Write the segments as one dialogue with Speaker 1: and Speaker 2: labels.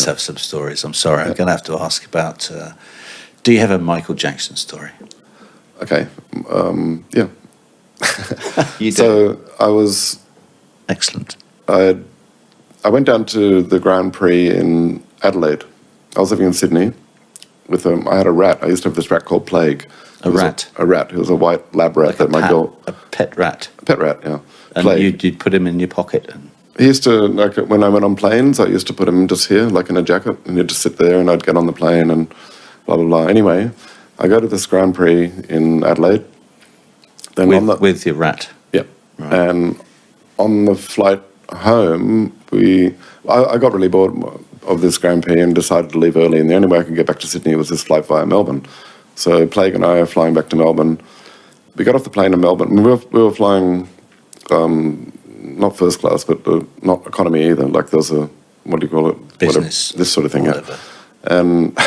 Speaker 1: must have some stories. I'm sorry. I'm going to have to ask about, do you have a Michael Jackson story?
Speaker 2: Okay. Yeah.
Speaker 1: You do?
Speaker 2: So I was...
Speaker 1: Excellent.
Speaker 2: I went down to the Grand Prix in Adelaide. I was living in Sydney with I had a rat. I used to have this rat called Plague.
Speaker 1: A rat?
Speaker 2: A rat. He was a white lab rat that my girl...
Speaker 1: A pet rat?
Speaker 2: A pet rat, yeah.
Speaker 1: And you'd put him in your pocket? And...
Speaker 2: He used to, like, when I went on planes, I used to put him just here, like in a jacket, and he'd just sit there, and I'd get on the plane and blah, blah, blah. Anyway, I go to this Grand Prix in Adelaide. Then
Speaker 1: with your rat?
Speaker 2: Yeah.
Speaker 1: Right.
Speaker 2: And on the flight home, I got really bored of this Grand Prix and decided to leave early, and the only way I could get back to Sydney was this flight via Melbourne. So Plague and I are flying back to Melbourne. We got off the plane in Melbourne. We were flying, not first class, but not economy either. Like there's a, what do you call it?
Speaker 1: Business.
Speaker 2: This sort of thing,
Speaker 1: whatever.
Speaker 2: Yeah. And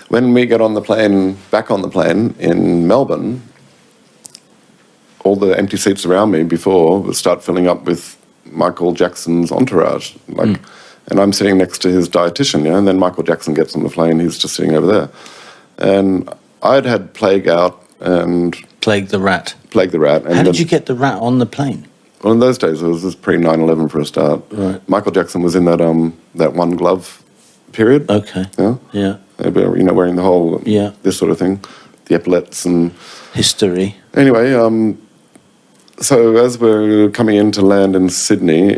Speaker 2: when we get on the plane, back on the plane in Melbourne, all the empty seats around me before would start filling up with Michael Jackson's entourage. Like, and I'm sitting next to his dietitian, yeah, and then Michael Jackson gets on the plane, he's just sitting over there. And I'd had Plague out and...
Speaker 1: Plague the rat?
Speaker 2: Plague the rat. And
Speaker 1: how did you get the rat on the plane?
Speaker 2: Well, in those days, it was pre-9/11 for a start.
Speaker 1: Right.
Speaker 2: Michael Jackson was in that one glove period.
Speaker 1: Okay.
Speaker 2: Yeah?
Speaker 1: Yeah.
Speaker 2: You know, wearing the whole...
Speaker 1: Yeah.
Speaker 2: This sort of thing. The epaulets and...
Speaker 1: History.
Speaker 2: Anyway, so as we're coming in to land in Sydney,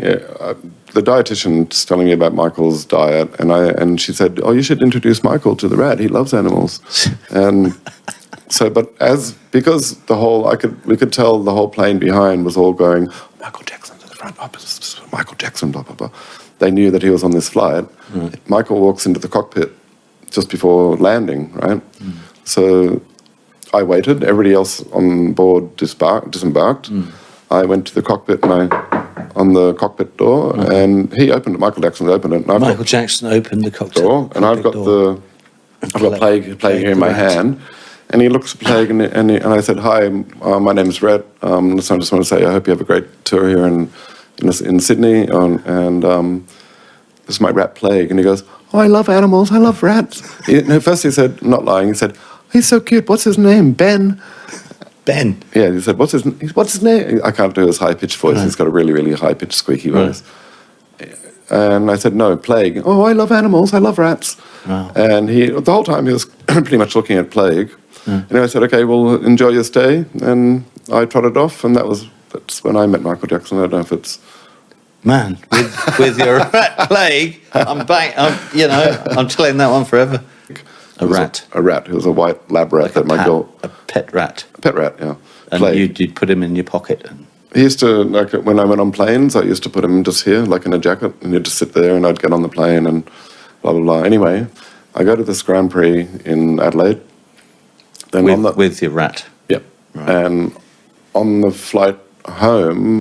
Speaker 2: the dietitian's telling me about Michael's diet, and she said, "Oh, you should introduce Michael to the rat. He loves animals." And so, but because we could tell the whole plane behind was all going, Michael Jackson to the front, Michael Jackson, blah blah blah. They knew that he was on this flight. Michael walks into the cockpit just before landing, right? So I waited. Everybody else on board disembarked. I went to the cockpit on the cockpit door, and he opened it. Michael Jackson opened it. And
Speaker 1: Michael Jackson opened the cockpit
Speaker 2: door, and I've got Plague here in my hand, and he looks at Plague, and I said, "Hi, my name is Rhett. So I just want to say I hope you have a great tour here in Sydney, and this is my rat Plague." And he goes, "Oh, I love animals. I love rats." First he said, not lying, he said, "He's so cute. What's his name? Ben."
Speaker 1: Ben?
Speaker 2: Yeah, he said, what's his name? I can't do his high-pitched voice. Right. He's got a really, really high-pitched, squeaky voice. And I said, "No, Plague." "Oh, I love animals. I love rats."
Speaker 1: Wow.
Speaker 2: And the whole time he was pretty much looking at Plague. And I said, "Okay, well, enjoy your stay." And I trotted off, and that's when I met Michael Jackson. I don't know if it's...
Speaker 1: Man, with your rat Plague, I'm back. I'm telling that one forever. A rat.
Speaker 2: A rat. He was a white lab rat that my girl...
Speaker 1: A pet rat.
Speaker 2: A pet rat, yeah.
Speaker 1: And you'd put him in your pocket? And...
Speaker 2: He used to, like, when I went on planes, I used to put him just here, like in a jacket, and he'd just sit there, and I'd get on the plane and blah, blah, blah. Anyway, I go to this Grand Prix in Adelaide. Then
Speaker 1: with your rat?
Speaker 2: Yeah. Right. And on the flight home...